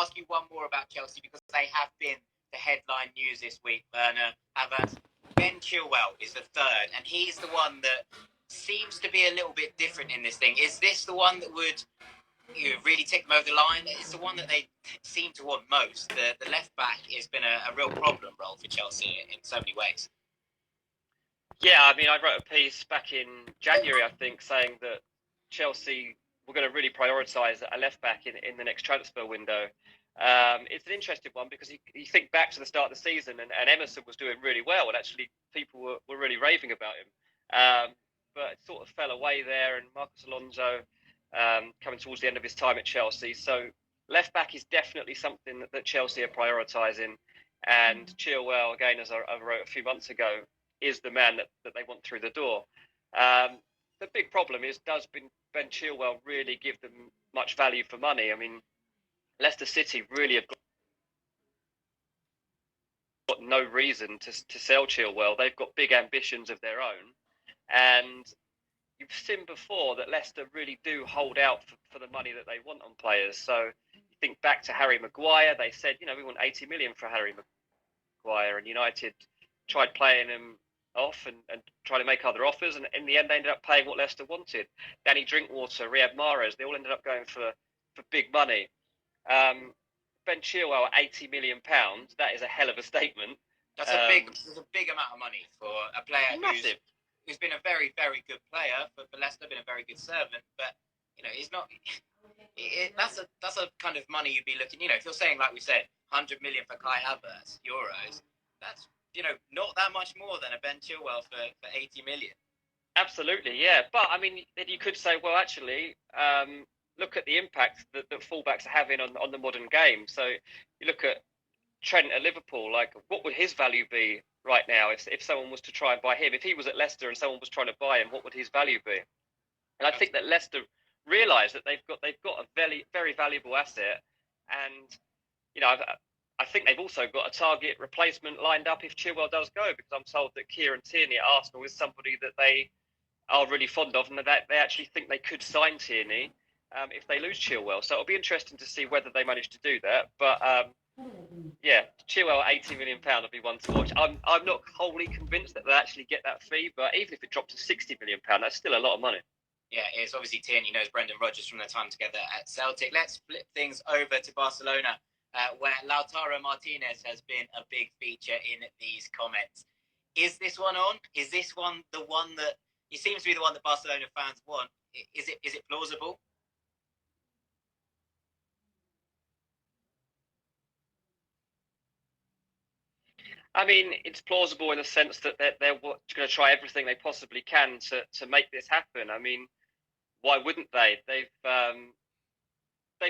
ask you one more about Chelsea because they have been the headline news this week, Werner. Ben Chilwell is the third, and he's the one that seems to be a little bit different in this thing. Is this the one that would really take them over the line? It's the one that they seem to want most. The left back has been a real problem role for Chelsea in so many ways. Yeah, I mean, I wrote a piece back in January, I think, saying that Chelsea were going to really prioritise a left back in the next transfer window. It's an interesting one because you think back to the start of the season and Emerson was doing really well, and actually people were really raving about him. But it sort of fell away there, and Marcos Alonso coming towards the end of his time at Chelsea. So left back is definitely something that Chelsea are prioritising. And Chilwell, again, as I wrote a few months ago, is the man that they want through the door. The big problem is, does Ben Chilwell really give them much value for money? I mean, Leicester City really have got no reason to sell Chilwell. They've got big ambitions of their own. And you've seen before that Leicester really do hold out for the money that they want on players. So you think back to Harry Maguire, they said, we want 80 million for Harry Maguire, and United tried playing him off and trying to make other offers, and in the end they ended up paying what Leicester wanted. Danny Drinkwater, Riyad Mahrez, they all ended up going for big money. Ben Chilwell at £80 million, that is a hell of a statement. That's a big amount of money for a player who's been a very, very good player for Leicester, been a very good servant, but he's not. That's a kind of money you'd be looking. If you're saying, like we said, 100 million for Kai Havertz euros, that's not that much more than a Ben Chilwell for 80 million. Absolutely, yeah. But I mean, then you could say, well, actually, look at the impact that fullbacks are having on the modern game. So you look at Trent at Liverpool, like what would his value be right now if someone was to try and buy him? If he was at Leicester and someone was trying to buy him, what would his value be? And I think that Leicester realise that they've got a very, very valuable asset, and I think they've also got a target replacement lined up if Chilwell does go, because I'm told that Kieran Tierney at Arsenal is somebody that they are really fond of, and that they actually think they could sign Tierney if they lose Chilwell. So it'll be interesting to see whether they manage to do that. But yeah, Chilwell at £80 million will be one to watch. I'm not wholly convinced that they'll actually get that fee, but even if it dropped to £60 million, that's still a lot of money. Yeah, it's obviously Tierney knows Brendan Rodgers from their time together at Celtic. Let's flip things over to Barcelona, where Lautaro Martinez has been a big feature in these comments. Is this one on? Is this one the one that he seems to be the one that Barcelona fans want? Is it plausible? I mean, it's plausible in the sense that they're going to try everything they possibly can to make this happen. I mean, why wouldn't they? They've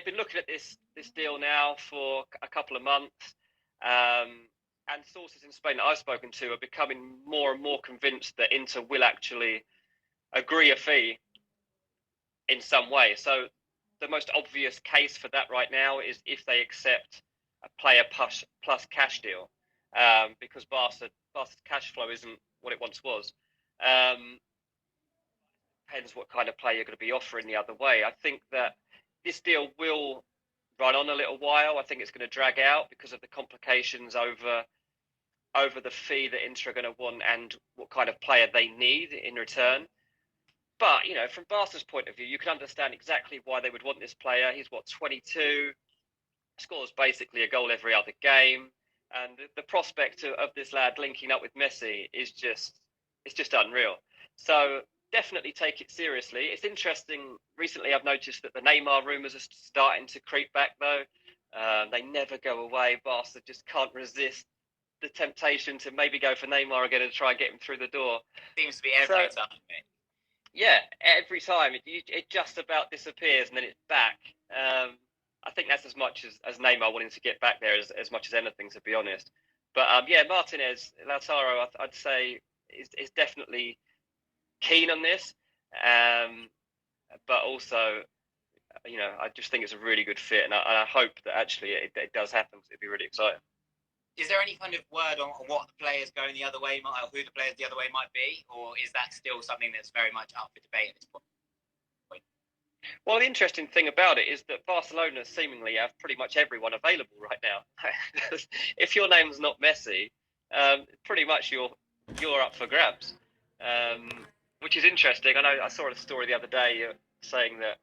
been looking at this deal now for a couple of months, and sources in Spain that I've spoken to are becoming more and more convinced that Inter will actually agree a fee in some way. So the most obvious case for that right now is if they accept a player plus cash deal, because Barca's cash flow isn't what it once was. Depends what kind of player you're going to be offering the other way. I think that this deal will run on a little while. I think it's going to drag out because of the complications over the fee that Inter are going to want and what kind of player they need in return. But, from Barca's point of view, you can understand exactly why they would want this player. He's 22, scores basically a goal every other game. And the prospect of this lad linking up with Messi is just unreal. So definitely take it seriously. It's interesting. Recently, I've noticed that the Neymar rumours are starting to creep back, though. They never go away. Barca just can't resist the temptation to maybe go for Neymar again and try and get him through the door. Seems to be every time. Yeah, every time. It just about disappears and then it's back. I think that's as much as Neymar wanting to get back there as much as anything, to be honest. But Martinez, Lautaro, I'd say is definitely keen on this. But also, I just think it's a really good fit, and I hope that actually it does happen, because it'd be really exciting. Is there any kind of word on what the players going the other way might, or who the players the other way might be, or is that still something that's very much up for debate at this point? Well, the interesting thing about it is that Barcelona seemingly have pretty much everyone available right now. If your name's not Messi, pretty much you're up for grabs, which is interesting. I know I saw a story the other day saying that